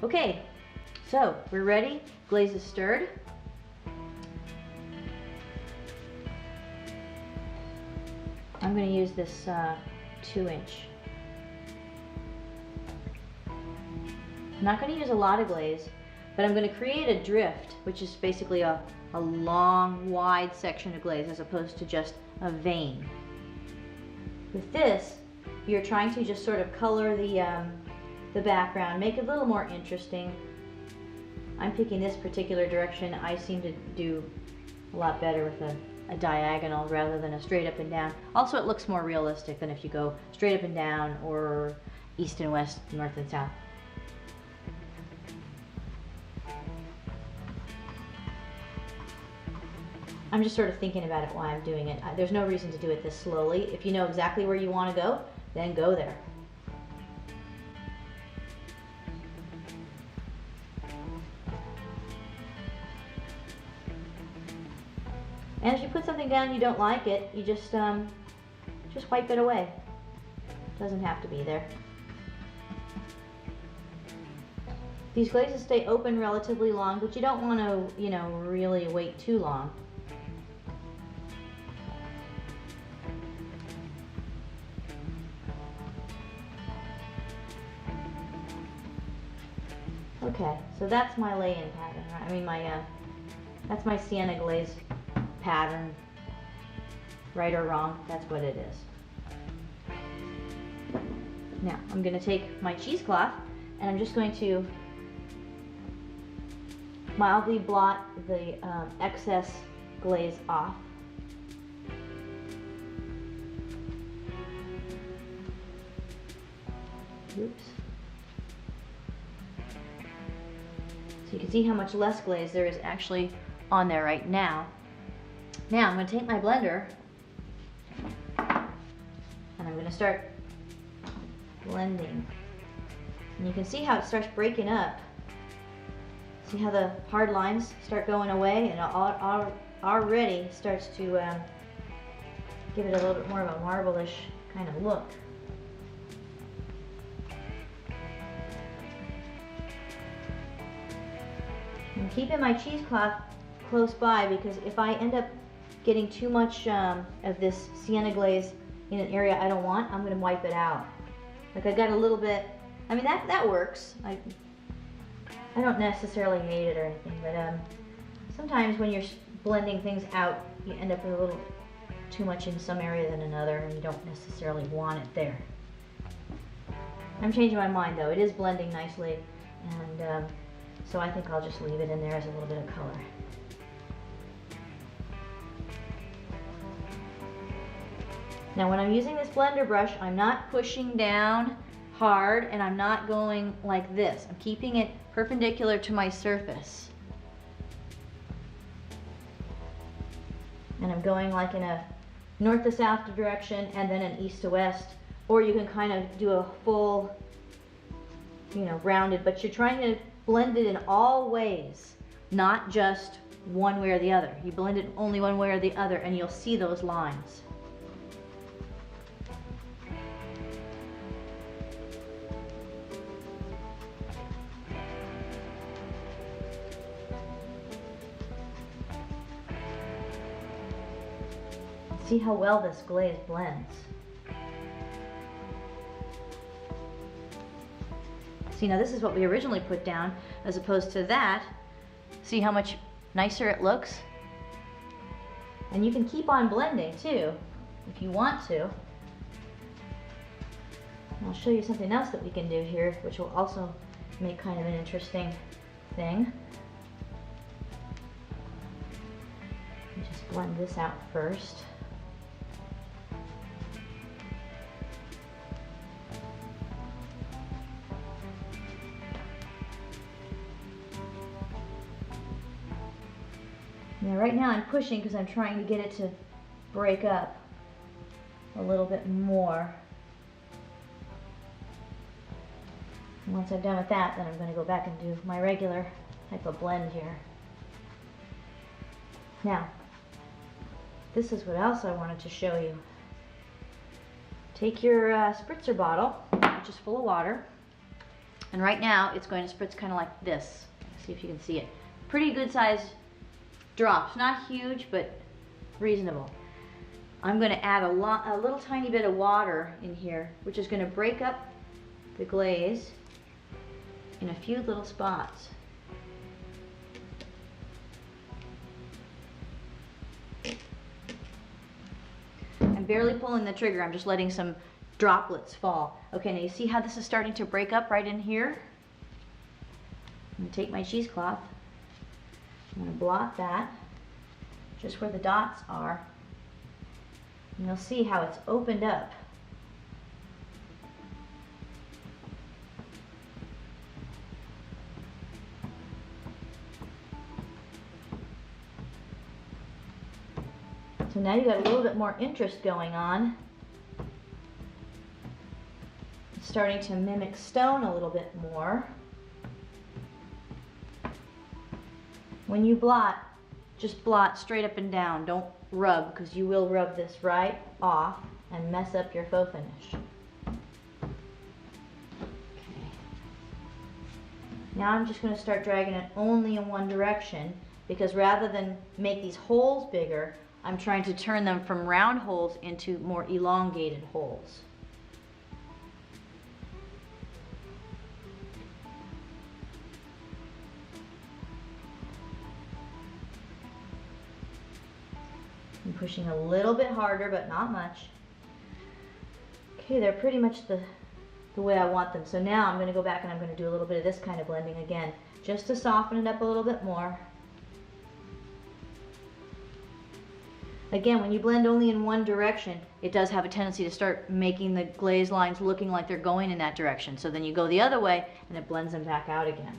Okay, so we're ready. Glaze is stirred. I'm going to use this 2-inch. I'm not going to use a lot of glaze, but I'm going to create a drift, which is basically a long, wide section of glaze as opposed to just a vein. With this, you're trying to just sort of color the background, make it a little more interesting. I'm picking this particular direction. I seem to do a lot better with a diagonal rather than a straight up and down. Also, it looks more realistic than if you go straight up and down or east and west, north and south. I'm just sort of thinking about it while I'm doing it. There's no reason to do it this slowly. If you know exactly where you want to go, then go there. And if you put something down you don't like it, you just wipe it away. It doesn't have to be there. These glazes stay open relatively long, but you don't want to, you know, really wait too long. Okay, so that's my lay-in pattern. I mean, that's my Sienna glaze pattern. Right or wrong, that's what it is. Now, I'm going to take my cheesecloth and I'm just going to mildly blot the excess glaze off. Oops. So you can see how much less glaze there is actually on there right now. Now I'm going to take my blender and I'm going to start blending. And you can see how it starts breaking up. See how the hard lines start going away, and it already starts to give it a little bit more of a marble-ish kind of look. I'm keeping my cheesecloth close by because if I end up getting too much of this sienna glaze in an area I don't want, I'm going to wipe it out. Like I got a little bit, I mean that works. I don't necessarily hate it or anything, but sometimes when you're blending things out, you end up with a little too much in some area than another, and you don't necessarily want it there. I'm changing my mind though. It is blending nicely, and so I think I'll just leave it in there as a little bit of color. Now when I'm using this blender brush, I'm not pushing down hard and I'm not going like this. I'm keeping it perpendicular to my surface. And I'm going like in a north to south direction and then an east to west. Or you can kind of do a full, you know, rounded, but you're trying to blend it in all ways, not just one way or the other. You blend it only one way or the other and you'll see those lines. See how well this glaze blends. See, now this is what we originally put down as opposed to that. See how much nicer it looks? And you can keep on blending too, if you want to. And I'll show you something else that we can do here, which will also make kind of an interesting thing. Just blend this out first. Now right now I'm pushing because I'm trying to get it to break up a little bit more. And once I'm done with that, then I'm going to go back and do my regular type of blend here. Now, this is what else I wanted to show you. Take your spritzer bottle, which is full of water, And right now it's going to spritz kind of like this. See if you can see it. Pretty good size drops, not huge, but reasonable. I'm going to add a little tiny bit of water in here, which is going to break up the glaze in a few little spots. I'm barely pulling the trigger, I'm just letting some droplets fall. Okay, now you see how this is starting to break up right in here? I'm going to take my cheesecloth, I'm going to blot that just where the dots are, and you'll see how it's opened up. So now you got a little bit more interest going on. It's starting to mimic stone a little bit more. When you blot, just blot straight up and down. Don't rub, because you will rub this right off and mess up your faux finish. Okay. Now I'm just going to start dragging it only in one direction, because rather than make these holes bigger, I'm trying to turn them from round holes into more elongated holes. I'm pushing a little bit harder, but not much. Okay, they're pretty much the way I want them. So now I'm going to go back and I'm going to do a little bit of this kind of blending again, just to soften it up a little bit more. Again, when you blend only in one direction, it does have a tendency to start making the glaze lines looking like they're going in that direction. So then you go the other way and it blends them back out again.